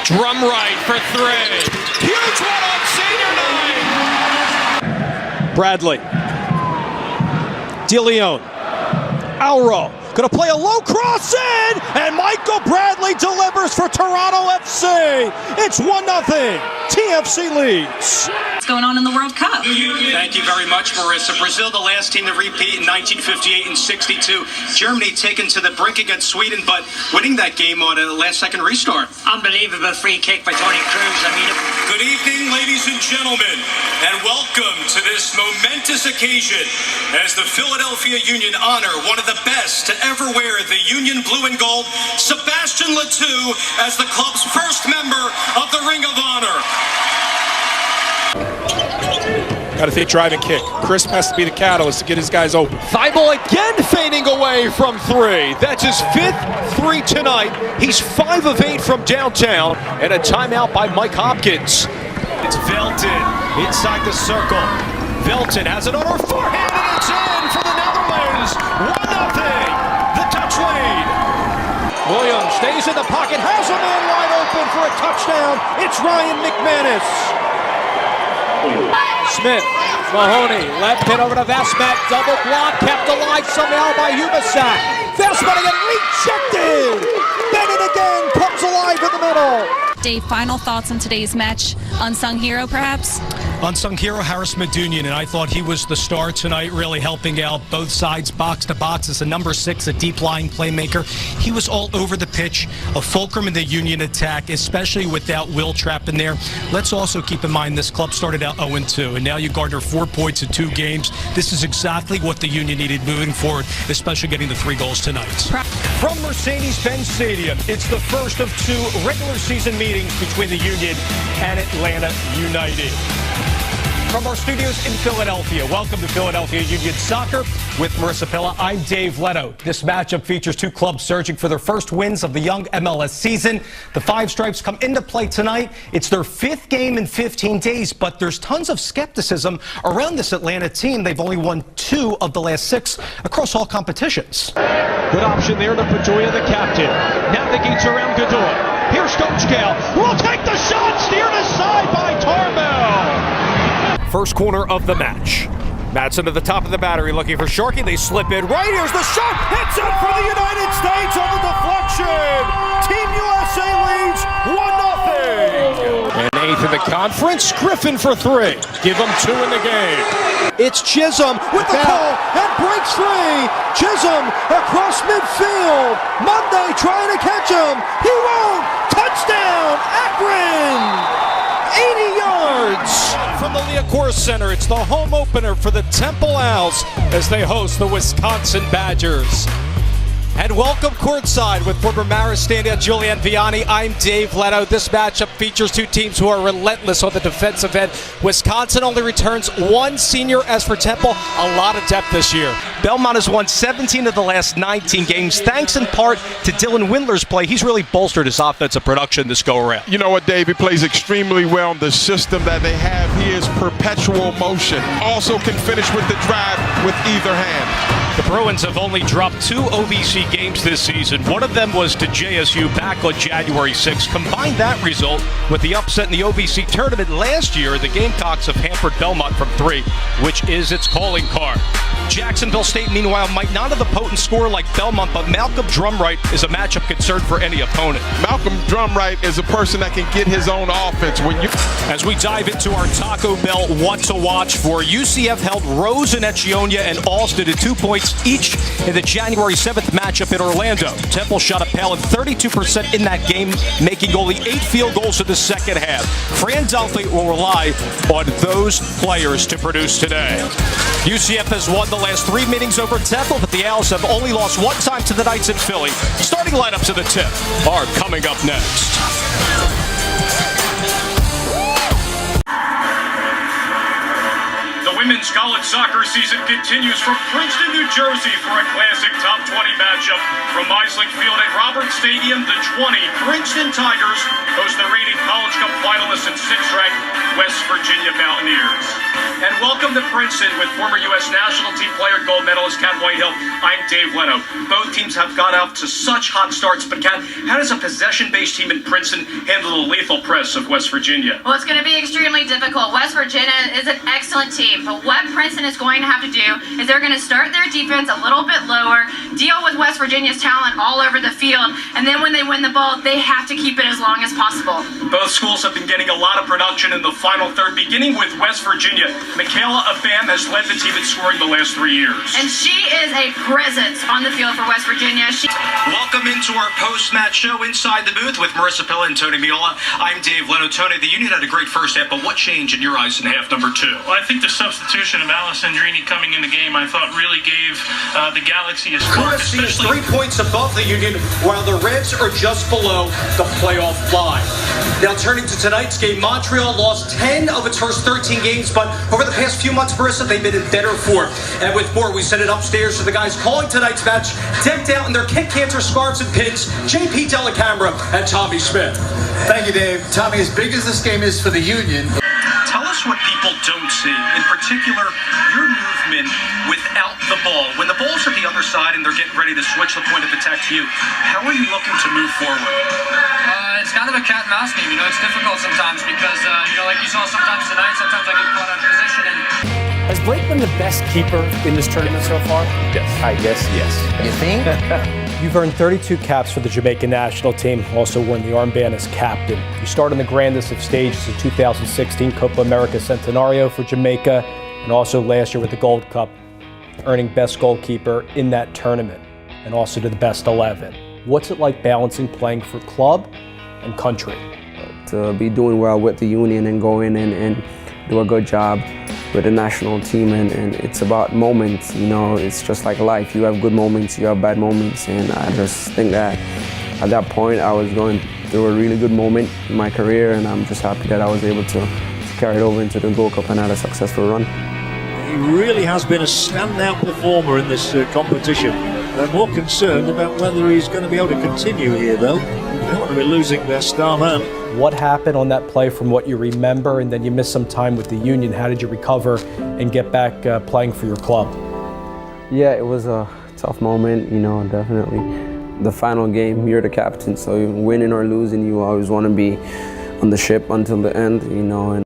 Drum right for three. Huge one on senior night. Bradley. DeLeon. Auro. Going to play a low cross in, and Michael Bradley delivers for Toronto FC. It's 1-0. TFC leads. What's going on in the World Cup? Thank you very much, Marissa. Brazil, the last team to repeat in 1958 and 62. Germany taken to the brink against Sweden, but winning that game on a last-second restart. Unbelievable free kick by Toni Kroos. Good evening, ladies and gentlemen, and welcome to this momentous occasion as the Philadelphia Union honor one of the best to ever wear the Union blue and gold, Sebastian Letou, as the club's first member of the Ring of Honor. Got to think driving kick. Crisp has to be the catalyst to get his guys open. Thibault again feigning away from three. That's his fifth three tonight. He's 5 of 8 from downtown, and a timeout by Mike Hopkins. It's Velton inside the circle. Velton has it on her forehand, and it's in for the Netherlands. 1-0. The touch lead. Williams stays in the pocket, has a man wide open for a touchdown. It's Ryan McManus. Smith, Mahoney, left hit over to Vesmet, double block, kept alive somehow by Hubasak. Vesmet again rejected. Bennett again comes alive in the middle. Dave, final thoughts on today's match? Unsung hero, perhaps? Unsung hero Harris Medunian, and I thought he was the star tonight, really helping out both sides, box to box, as a number 6, a deep lying playmaker. He was all over the pitch, a fulcrum in the Union attack, especially without Will Trapp in there. Let's also keep in mind this club started out 0-2, and now you garner 4 points in 2 games. This is exactly what the Union needed moving forward, especially getting the 3 goals tonight. From Mercedes-Benz Stadium, it's the first of 2 regular season meetings between the Union and Atlanta United. From our studios in Philadelphia, welcome to Philadelphia Union Soccer with Marissa Pella. I'm Dave Leto. This matchup features 2 clubs searching for their first wins of the young MLS season. The Five Stripes come into play tonight. It's their 5th game in 15 days, but there's tons of skepticism around this Atlanta team. They've only won 2 of the last 6 across all competitions. Good option there to Pedroia, the captain. Navigates around Godoy. Here's Stochkal. Will take the shot, steered aside by Tarbell. First corner of the match. Madsen to the top of the battery looking for Sharkey. They slip in. Right, here's the shot. It's in for the United States on the deflection. Team USA leads 1-0. And 8th in the conference. Griffin for 3. Give them 2 in the game. It's Chisholm with the ball and breaks free. Chisholm across midfield. Monday trying to catch him. He won't. Touchdown, Akron. 80 yards from the Liacouras Center. It's the home opener for the Temple Owls as they host the Wisconsin Badgers. And welcome courtside with former Marist standout Julian Vianney. I'm Dave Leto. This matchup features 2 teams who are relentless on the defensive end. Wisconsin only returns 1 senior. As for Temple, a lot of depth this year. Belmont has won 17 of the last 19 games, thanks in part to Dylan Windler's play. He's really bolstered his offensive production this go-around. You know what, Dave? He plays extremely well in the system that they have. He is perpetual motion. Also can finish with the drive with either hand. The Bruins have only dropped 2 OVC games this season. One of them was to JSU back on January 6th. Combine that result with the upset in the OVC tournament last year, the Gamecocks have hampered Belmont from 3, which is its calling card. Jacksonville State, meanwhile, might not have the potent score like Belmont, but Malcolm Drumright is a matchup concern for any opponent. Malcolm Drumright is a person that can get his own offense. As we dive into our Taco Bell what to watch for, UCF held Rose and Etchionia and Austin to 2 points each in the January 7th matchup in Orlando. Temple shot a pallet 32% in that game, making only 8 field goals in the second half. Fran Dunphy will rely on those players to produce today. UCF has won the last 3 meetings over Temple, but the Owls have only lost 1 time to the Knights in Philly. Starting lineups of the tip are coming up next. The women's Princeton's college soccer season continues from Princeton, New Jersey for a classic top 20 matchup. From Meisling Field at Roberts Stadium, the 20 Princeton Tigers host the reigning College Cup finalists and 6th-ranked West Virginia Mountaineers. And welcome to Princeton with former U.S. national team player and gold medalist Kat Whitehill. I'm Dave Leno. Both teams have got out to such hot starts, but Kat, how does a possession-based team in Princeton handle the lethal press of West Virginia? Well, it's going to be extremely difficult. West Virginia is an excellent team, but what Princeton is going to have to do is they're going to start their defense a little bit lower, deal with West Virginia's talent all over the field, and then when they win the ball, they have to keep it as long as possible. Both schools have been getting a lot of production in the final third, beginning with West Virginia. Michaela Afam has led the team in scoring the last 3 years. And she is a presence on the field for West Virginia. Welcome into our post-match show Inside the Booth with Marissa Pella and Tony Miola. I'm Dave Leno. Tony, the Union had a great first half, but what changed in your eyes in half number 2? Well, I think the substitution of Alessandrini coming in the game, I thought really gave the Galaxy a spark. USC is 3 points above the Union, while the Reds are just below the playoff line. Now turning to tonight's game, Montreal lost 10 of its first 13 games, but over the past few months, Marissa, they've been in better form. And with more, we send it upstairs to the guys calling tonight's match, decked out in their Kit Cancer scarves and pins, JP Delacamera and Tommy Smith. Thank you, Dave. Tommy, as big as this game is for the Union, Tell us what people don't see, in particular, your movement without the ball. When the ball's at the other side and they're getting ready to switch the point of attack to you, how are you looking to move forward? It's kind of a cat and mouse game. It's difficult sometimes because, like you saw sometimes tonight, sometimes I get caught out of position. Has Blake been the best keeper in this tournament so far? Yes. I guess yes. you think? You've earned 32 caps for the Jamaican national team, also worn the armband as captain. You started on the grandest of stages in 2016 Copa America Centenario for Jamaica, and also last year with the Gold Cup, earning best goalkeeper in that tournament, and also to the best 11. What's it like balancing playing for club and country? To be doing well with the Union and go in and do a good job with the national team, and it's about moments, it's just like life. You have good moments, you have bad moments, and I just think that at that point I was going through a really good moment in my career, and I'm just happy that I was able to carry it over into the Gold Cup and had a successful run. He really has been a standout performer in this competition. They're more concerned about whether he's going to be able to continue here, though. They don't want to be losing their star man. What happened on that play from what you remember, and then you missed some time with the Union? How did you recover and get back playing for your club? Yeah, it was a tough moment, definitely. The final game, you're the captain, so winning or losing, you always want to be on the ship until the end, and